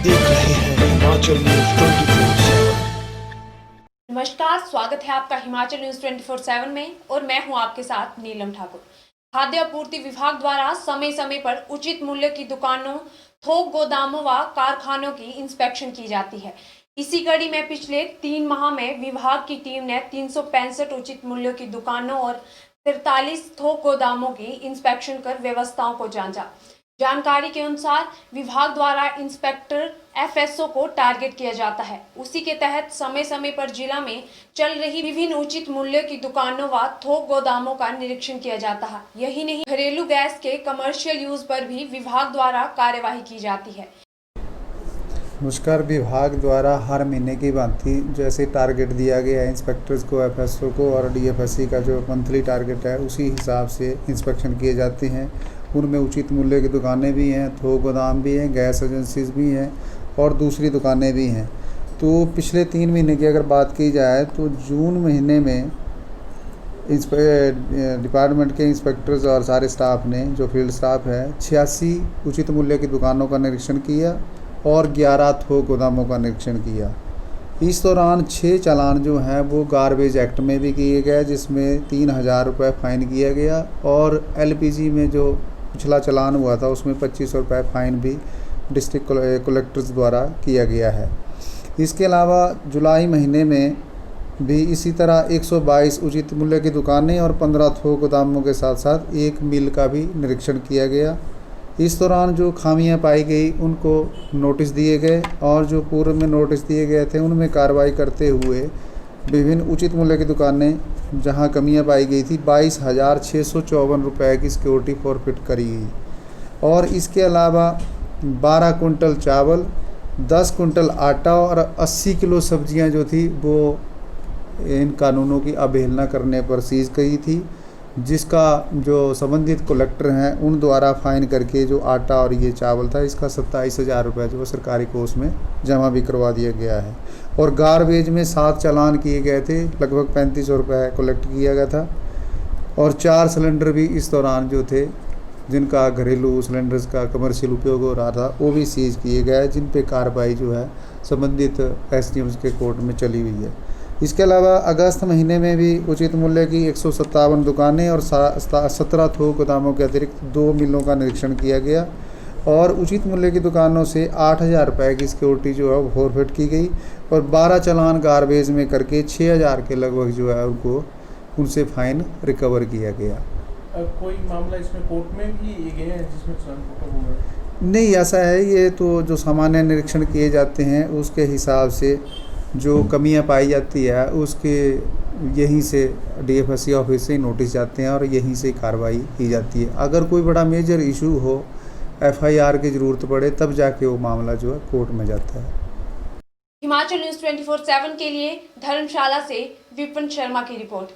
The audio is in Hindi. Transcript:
देख रहे हैं हिमाचल न्यूज 24/7। नमस्कार, स्वागत है आपका हिमाचल न्यूज 24/7 में और मैं हूं आपके साथ नीलम ठाकुर। खाद्य आपूर्ति विभाग द्वारा समय समय पर उचित मूल्य की दुकानों, थोक गोदामों व कारखानों की इंस्पेक्शन की जाती है। इसी कड़ी में पिछले 3 माह में विभाग की टीम ने 365 उचित मूल्य की दुकानों और 43 थोक गोदामों की इंस्पेक्शन कर व्यवस्थाओं को जांचा। जानकारी के अनुसार विभाग द्वारा इंस्पेक्टर एफएसओ को टारगेट किया जाता है। उसी के तहत समय समय पर जिला में चल रही विभिन्न उचित मूल्य की दुकानों व थोक गोदामों का निरीक्षण किया जाता है। यही नहीं, घरेलू गैस के कमर्शियल यूज पर भी विभाग द्वारा कार्यवाही की जाती है। नमस्कार। विभाग द्वारा हर महीने की भांति जैसे टारगेट दिया गया है इंस्पेक्टर्स को, एफएसओ को और डीएफएससी का जो मंथली टारगेट है उसी हिसाब से इंस्पेक्शन किए जाते हैं। उनमें उचित मूल्य की दुकानें भी हैं, थोक गोदाम भी हैं, गैस एजेंसीज भी हैं और दूसरी दुकानें भी हैं। तो पिछले 3 महीने की अगर बात की जाए तो जून महीने में डिपार्टमेंट के इंस्पेक्टर्स और सारे स्टाफ ने, जो फील्ड स्टाफ है, 86 उचित मूल्य की दुकानों का निरीक्षण किया और 11 थोक गोदामों का निरीक्षण किया। इस दौरान 6 चालान जो हैं वो गार्बेज एक्ट में भी किए गए, जिसमें 3000 रुपये फ़ाइन किया गया और एलपीजी में जो पिछला चालान हुआ था उसमें 2500 रुपये फ़ाइन भी डिस्ट्रिक्ट कलेक्टर्स द्वारा किया गया है। इसके अलावा जुलाई महीने में भी इसी तरह 122 उचित मूल्य की दुकानें और 15 थोक गोदामों के साथ साथ एक मिल का भी निरीक्षण किया गया। इस दौरान जो खामियां पाई गई उनको नोटिस दिए गए और जो पूर्व में नोटिस दिए गए थे उनमें कार्रवाई करते हुए विभिन्न उचित मूल्य की दुकानें जहां कमियां पाई गई थी 22,654 रुपये की सिक्योरिटी फॉरफिट करी गई। और इसके अलावा 12 कुंटल चावल, 10 कुंटल आटा और 80 किलो सब्जियां जो थी वो इन कानूनों की अवहेलना करने पर सीज की थी, जिसका जो संबंधित कलेक्टर हैं उन द्वारा फ़ाइन करके जो आटा और ये चावल था इसका 27,000 रुपये जो सरकारी कोष में जमा भी करवा दिया गया है। और गार्बेज में 7 चालान किए गए थे, लगभग 3500 रुपये कलेक्ट किया गया था। और 4 सिलेंडर भी इस दौरान जो थे जिनका घरेलू सिलेंडर्स का कमर्शियल उपयोग हो रहा था वो भी सीज किए गए, जिन पे कार्रवाई जो है संबंधित एसडीएम्स के कोर्ट में चली हुई है। इसके अलावा अगस्त महीने में भी उचित मूल्य की 157 दुकानें और 17 थोक गोदामों के अतिरिक्त 2 मिलों का निरीक्षण किया गया और उचित मूल्य की दुकानों से 8,000 रुपये की सिक्योरिटी जो है वो फॉरफिट की गई और 12 चालान गार्बेज में करके 6,000 के लगभग जो है उनको उनसे फ़ाइन रिकवर किया गया। कोई मामला इसमें कोर्ट में भी ये गए हैं जिसमें हुआ? नहीं, ऐसा है, ये तो जो सामान्य निरीक्षण किए जाते हैं उसके हिसाब से जो कमियां पाई जाती है उसके यहीं से डीएफएससी ऑफिस से नोटिस जाते हैं और यहीं से कार्रवाई की जाती है। अगर कोई बड़ा मेजर इशू हो, एफआईआर की ज़रूरत पड़े, तब जाके वो मामला जो है कोर्ट में जाता है। हिमाचल न्यूज 24/7 के लिए धर्मशाला से विपिन शर्मा की रिपोर्ट।